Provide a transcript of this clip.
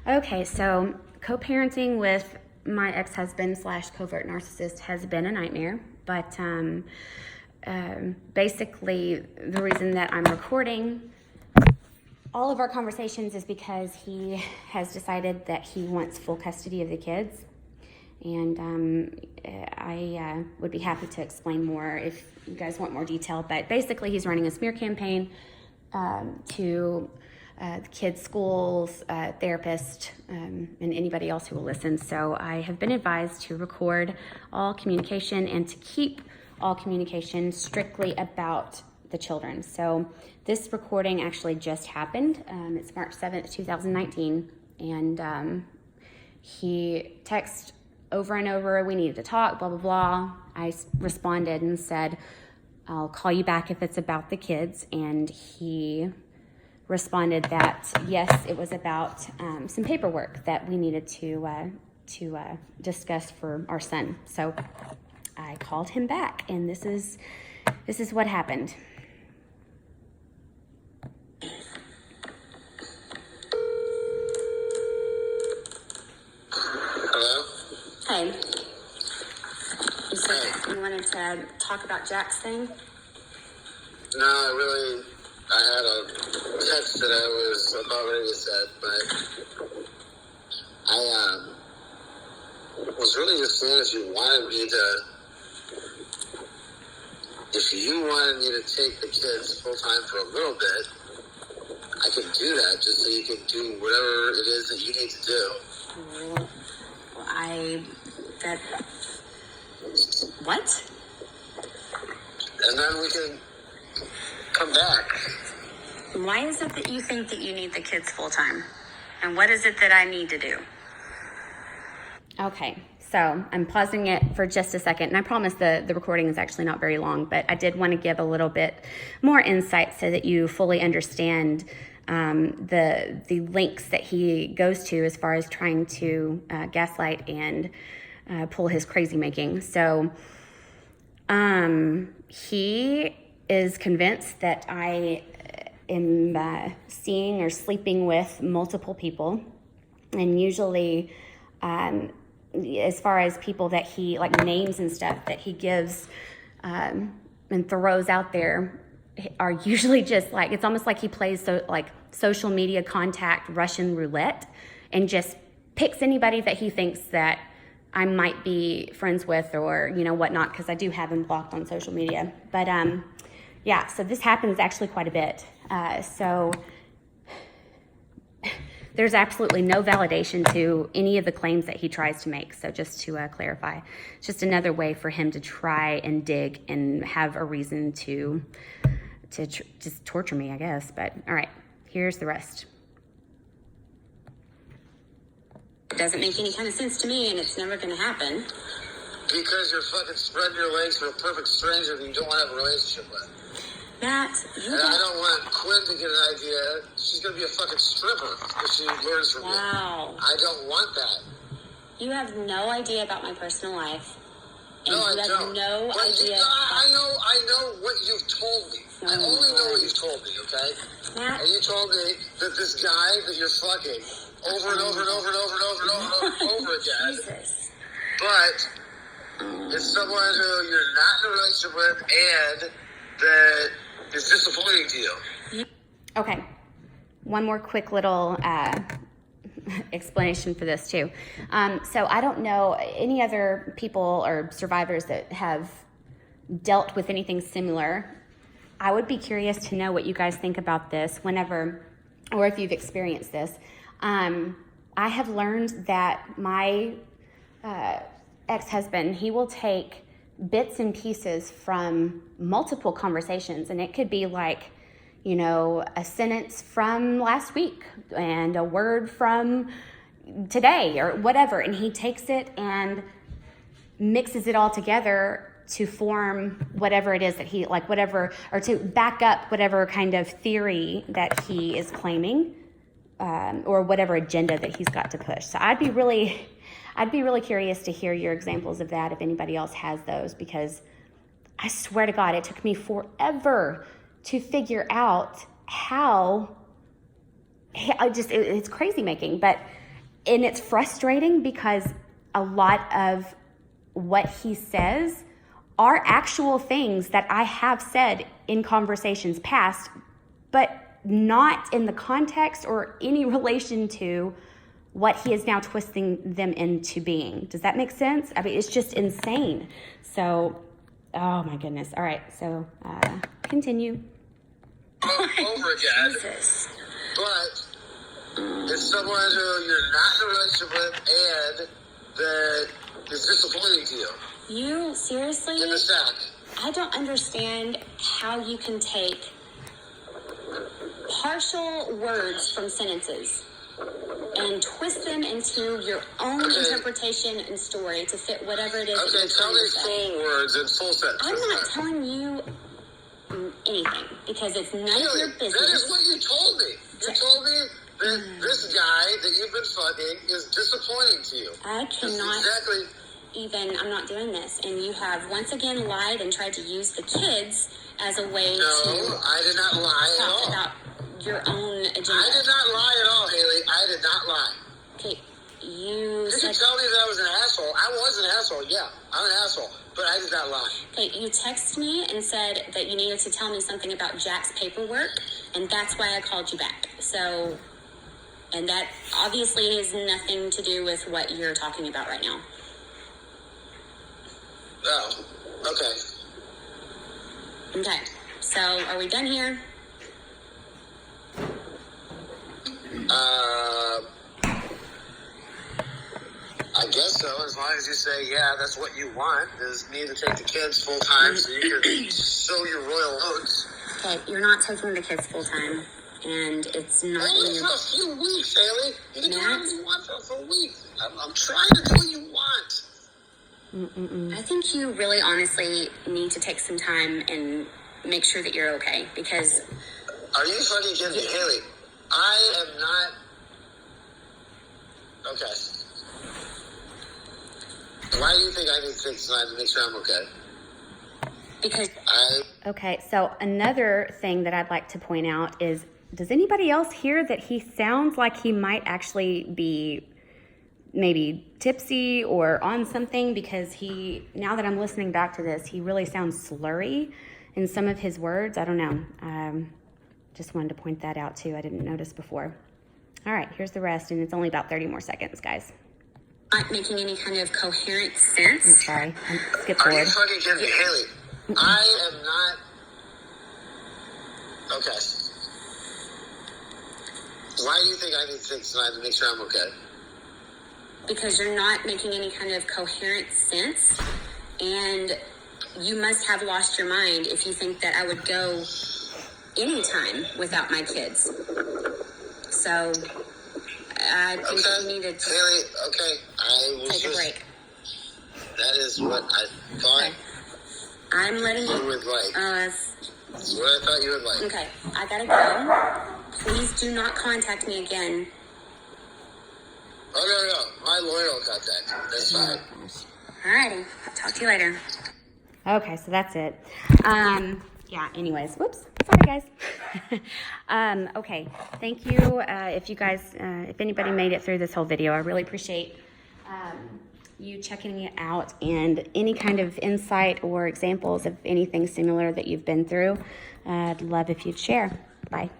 Okay, so co-parenting with my ex-husband / covert narcissist has been a nightmare, but basically the reason that I'm recording all of our conversations is because he has decided that he wants full custody of the kids, and I would be happy to explain more if you guys want more detail, but basically he's running a smear campaign to the kids' schools, therapists, and anybody else who will listen. So I have been advised to record all communication and to keep all communication strictly about the children. So this recording actually just happened. It's March 7th, 2019, and he texted over and over, we needed to talk, blah, blah, blah. I responded and said, I'll call you back if it's about the kids, and he responded that yes, it was about some paperwork that we needed to discuss for our son. So I called him back, and this is what happened. Hello? Hey. You said you wanted to talk about Jack's thing? No, I had a text that I was about ready to send, but I was really just saying if you wanted me to take the kids full time for a little bit, I could do that just so you could do whatever it is that you need to do. What? And then we can come back. Why is it that you think that you need the kids full time? And what is it that I need to do? Okay, so I'm pausing it for just a second, and I promise the recording is actually not very long, but I did want to give a little bit more insight so that you fully understand the links that he goes to as far as trying to gaslight and pull his crazy making. So he is convinced that I am seeing or sleeping with multiple people, and usually as far as people that he, like names and stuff that he gives and throws out there, are usually just like, it's almost like he plays like social media contact Russian roulette and just picks anybody that he thinks that I might be friends with or, whatnot, because I do have him blocked on social media. But yeah, so this happens actually quite a bit. So there's absolutely no validation to any of the claims that he tries to make. So just to clarify, it's just another way for him to try and dig and have a reason to just torture me, I guess. But all right, here's the rest. It doesn't make any kind of sense to me, and it's never going to happen. Because you're fucking spreading your legs for a perfect stranger that you don't want to have a relationship with. Matt, I don't want Quinn to get an idea. She's going to be a fucking stripper if she learns from you. Wow. I don't want that. You have no idea about my personal life. And no, you I have don't. no but idea. I know what you've told me. Oh, I only know what you've told me, okay? Matt? And you told me that this guy that you're fucking over and over and over and over and over and over and over again. Jesus. But it's someone who you're not in a relationship with and that is disappointing to you. Okay. One more quick little explanation for this too. So I don't know any other people or survivors that have dealt with anything similar. I would be curious to know what you guys think about this whenever, or if you've experienced this. I have learned that my ex-husband, he will take bits and pieces from multiple conversations, and it could be like, a sentence from last week and a word from today or whatever, and he takes it and mixes it all together to form whatever it is that he, like whatever, or to back up whatever kind of theory that he is claiming, or whatever agenda that he's got to push. So I'd be really curious to hear your examples of that if anybody else has those, because I swear to God, it took me forever to figure out how, it's crazy making, but and it's frustrating because a lot of what he says are actual things that I have said in conversations past, but not in the context or any relation to what he is now twisting them into being. Does that make sense? I mean, it's just insane. So, oh my goodness. All right, so continue. Over again. Jesus. But it's someone who you're not in a relationship with and that is disappointing to you. You seriously? In the sack. I don't understand how you can take partial words from sentences and twist them into your own interpretation and story to fit whatever it is. Okay, tell me full words and full sentences. I'm not telling you anything because it's none of your business. That is what you told me. You told me that this guy that you've been funding is disappointing to you. I cannot even, I'm not doing this. And you have once again lied and tried to use the kids as a way to I did not lie at all. About your own agenda. I did not lie at all, Haley. I did not lie. Okay, you can tell me that I was an asshole. I was an asshole, yeah. I'm an asshole. But I did not lie. Okay, you texted me and said that you needed to tell me something about Jack's paperwork, and that's why I called you back. So, and that obviously has nothing to do with what you're talking about right now. Oh, okay. Okay, so are we done here? I guess so, as long as you say, yeah, that's what you want, is me to take the kids full time so you can sow your royal oats. Okay, you're not taking the kids full time, and it's not Only for a few weeks, Haley. You can do whatever you want for a week. I'm trying to do what you want. I think you really honestly need to take some time and make sure that you're okay, because... Are you fucking kidding me, Haley? I am not... Okay. Why do you think I need to take time to make sure I'm okay? Because Okay, so another thing that I'd like to point out is, does anybody else hear that he sounds like he might actually be maybe tipsy or on something? Because now that I'm listening back to this, he really sounds slurry in some of his words. I don't know. Just wanted to point that out too. I didn't notice before. All right, here's the rest, and it's only about 30 more seconds, guys. Not making any kind of coherent sense. I'm sorry. Skip Are forward. you fucking kidding me, Haley? I am not... Okay. Why do you think I need to take time to make sure I'm okay? Because you're not making any kind of coherent sense, and you must have lost your mind if you think that I would go anytime without my kids. So I think you needed to take a break. That is what I thought. Okay. I'm letting you would like. That's what I thought you would like. Okay, I gotta go. Please do not contact me again. Oh, no. My lawyer will contact you. That's fine. Alrighty. Talk to you later. Okay, so that's it. Yeah, anyways. Whoops. Sorry, guys. Okay, thank you. If anybody made it through this whole video, I really appreciate you checking it out, and any kind of insight or examples of anything similar that you'd been through. I'd love if you'd share. Bye.